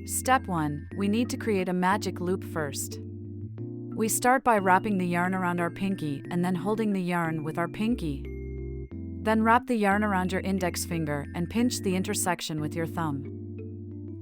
Step 1. We need to create a magic loop first. We start by wrapping the yarn around our pinky and then holding the yarn with our pinky. Then wrap the yarn around your index finger and pinch the intersection with your thumb.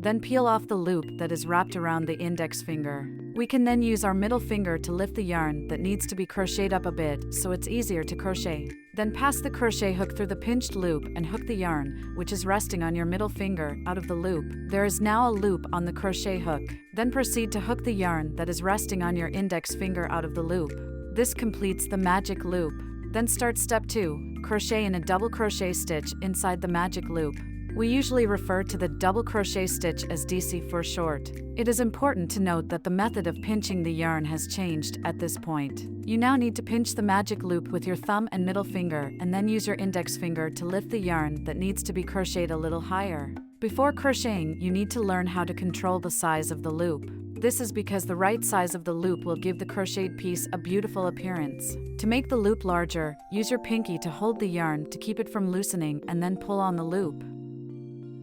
Then peel off the loop that is wrapped around the index finger. We can then use our middle finger to lift the yarn that needs to be crocheted up a bit so it's easier to crochet. Then pass the crochet hook through the pinched loop and hook the yarn, which is resting on your middle finger, out of the loop. There is now a loop on the crochet hook. Then proceed to hook the yarn that is resting on your index finger out of the loop. This completes the magic loop. Then start step 2, crochet in a double crochet stitch inside the magic loop. We usually refer to the double crochet stitch as DC for short. It is important to note that the method of pinching the yarn has changed at this point. You now need to pinch the magic loop with your thumb and middle finger and then use your index finger to lift the yarn that needs to be crocheted a little higher. Before crocheting, you need to learn how to control the size of the loop. This is because the right size of the loop will give the crocheted piece a beautiful appearance. To make the loop larger, use your pinky to hold the yarn to keep it from loosening and then pull on the loop.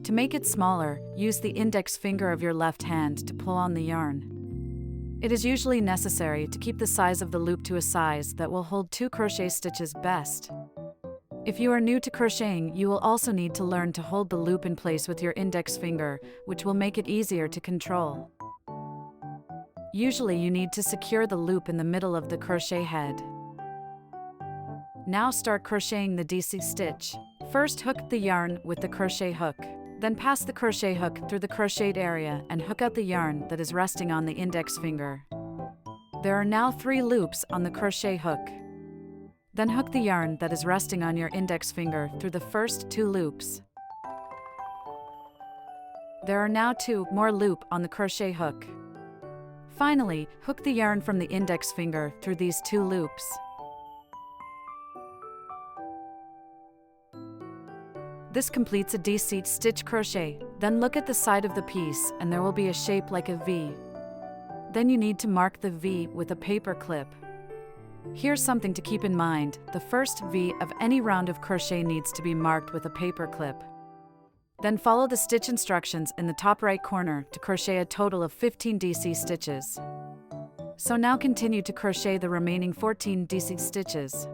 To make it smaller, use the index finger of your left hand to pull on the yarn. It is usually necessary to keep the size of the loop to a size that will hold 2 crochet stitches best. If you are new to crocheting, you will also need to learn to hold the loop in place with your index finger, which will make it easier to control. Usually you need to secure the loop in the middle of the crochet head. Now start crocheting the DC stitch. First hook the yarn with the crochet hook. Then pass the crochet hook through the crocheted area and hook out the yarn that is resting on the index finger. There are now 3 loops on the crochet hook. Then hook the yarn that is resting on your index finger through the first 2 loops. There are now 2 more loops on the crochet hook. Finally, hook the yarn from the index finger through these 2 loops. This completes a DC stitch crochet. Then look at the side of the piece and there will be a shape like a V. Then you need to mark the V with a paper clip. Here's something to keep in mind: the first V of any round of crochet needs to be marked with a paper clip. Then follow the stitch instructions in the top right corner to crochet a total of 15 DC stitches. So now continue to crochet the remaining 14 DC stitches.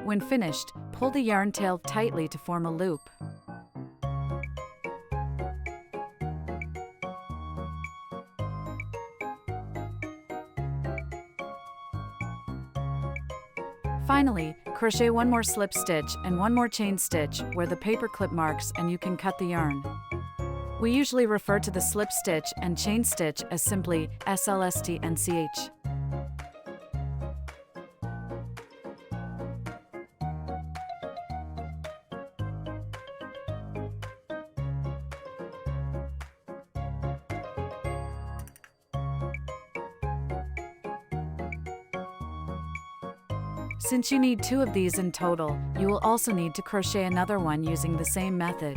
When finished, pull the yarn tail tightly to form a loop. Finally, crochet one more slip stitch and one more chain stitch where the paper clip marks, and you can cut the yarn. We usually refer to the slip stitch and chain stitch as simply SLST and CH. Since you need 2 of these in total, you will also need to crochet another one using the same method.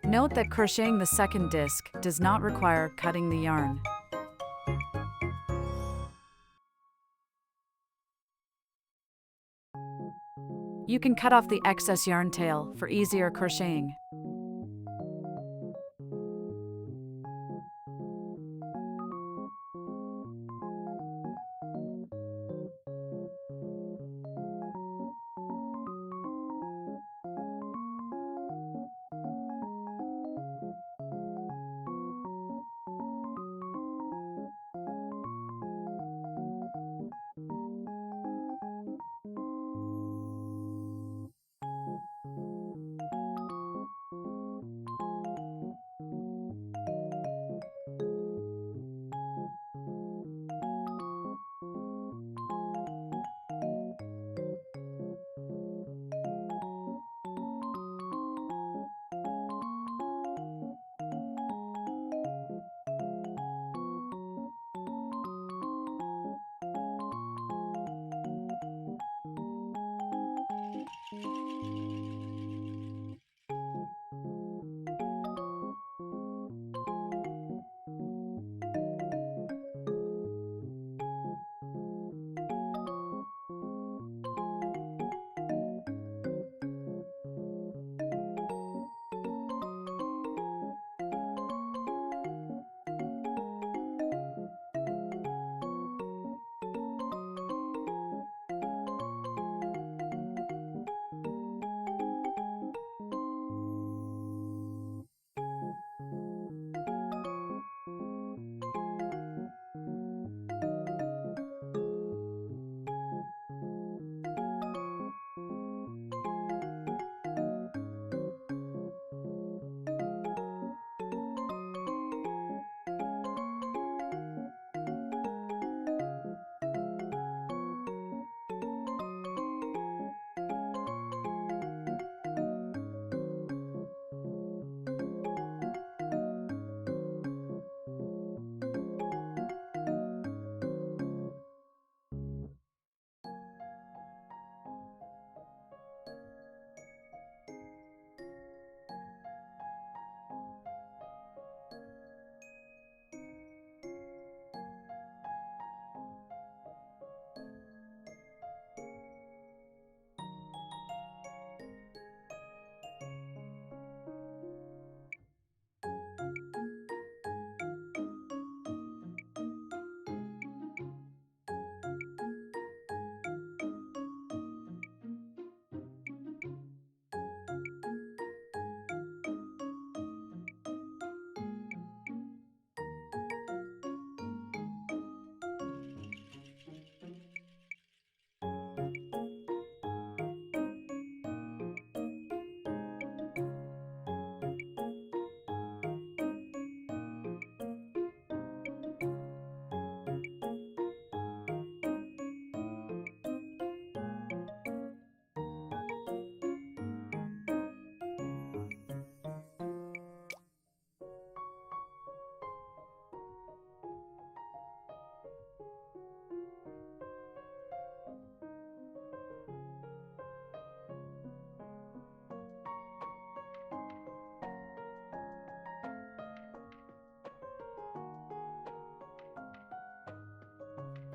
Note that crocheting the second disc does not require cutting the yarn. You can cut off the excess yarn tail for easier crocheting.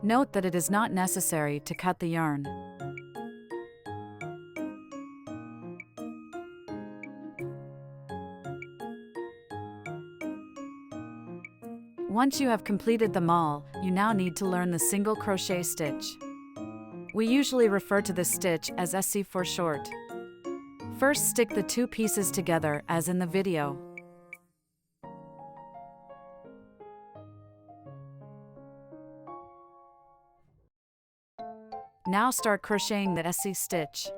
Note that it is not necessary to cut the yarn. Once you have completed them all, you now need to learn the single crochet stitch. We usually refer to this stitch as SC for short. First, stick the 2 pieces together as in the video. Now start crocheting the SC stitch.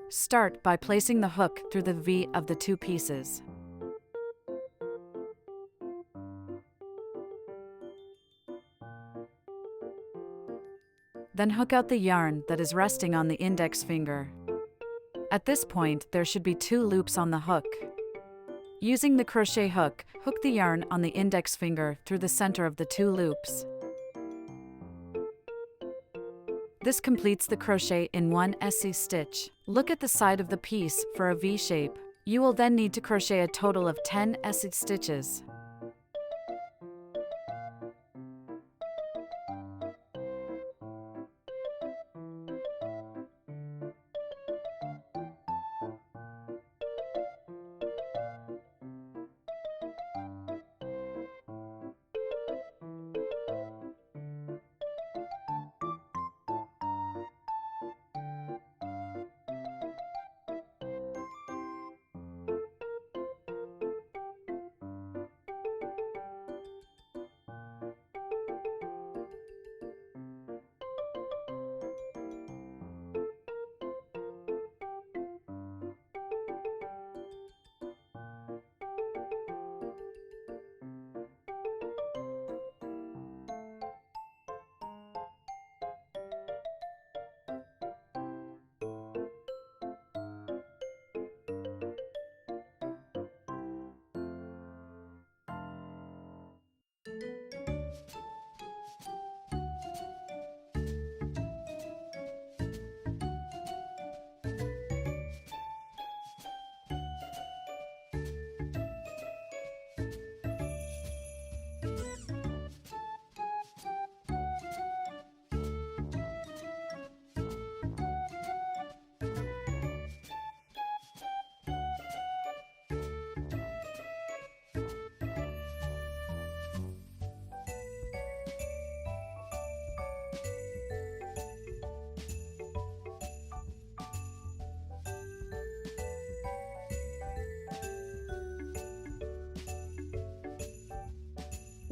Start by placing the hook through the V of the 2 pieces. Then hook out the yarn that is resting on the index finger. At this point, there should be 2 loops on the hook. Using the crochet hook, hook the yarn on the index finger through the center of the 2 loops. This completes the crochet in 1 SC stitch. Look at the side of the piece for a V shape. You will then need to crochet a total of 10 SC stitches.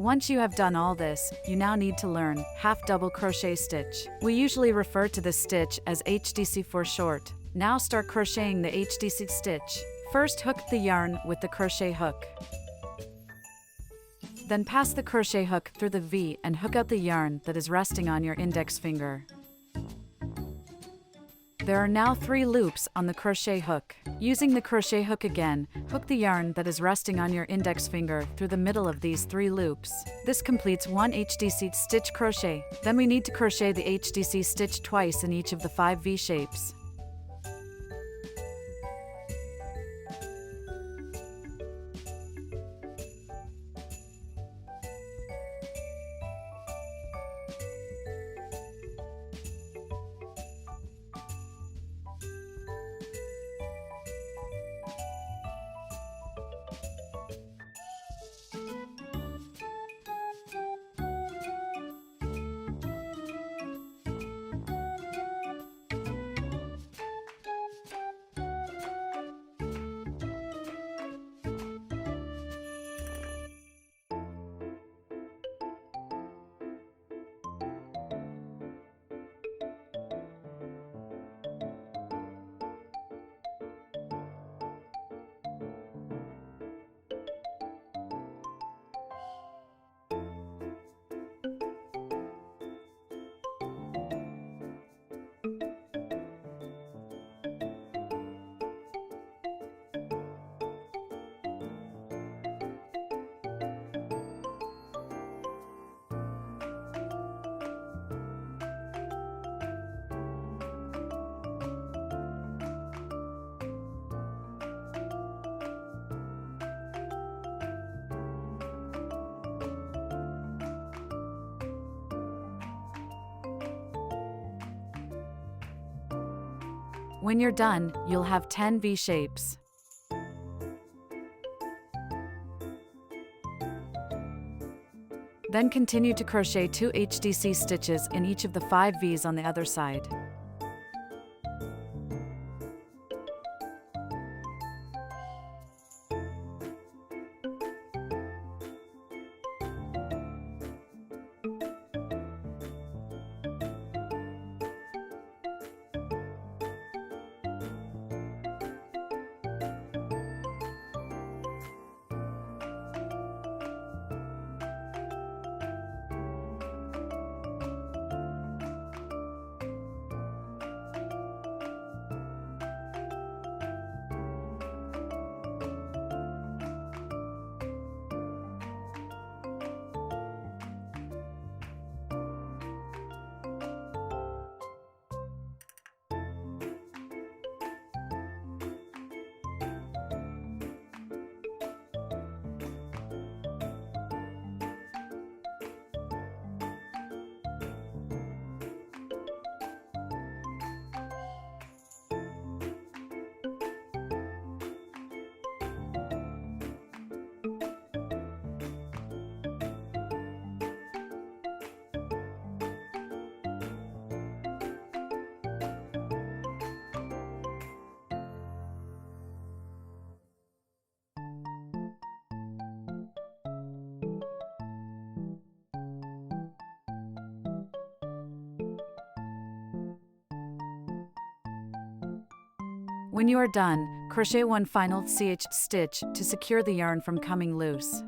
Once you have done all this, you now need to learn half double crochet stitch. We usually refer to this stitch as HDC for short. Now start crocheting the HDC stitch. First, hook the yarn with the crochet hook. Then pass the crochet hook through the V and hook out the yarn that is resting on your index finger. There are now 3 loops on the crochet hook. Using the crochet hook again, hook the yarn that is resting on your index finger through the middle of these 3 loops. This completes 1 HDC stitch crochet. Then we need to crochet the HDC stitch twice in each of the 5 V shapes. When you're done, you'll have 10 V shapes. Then continue to crochet 2 HDC stitches in each of the 5 V's on the other side. When you are done, crochet one final CH stitch to secure the yarn from coming loose.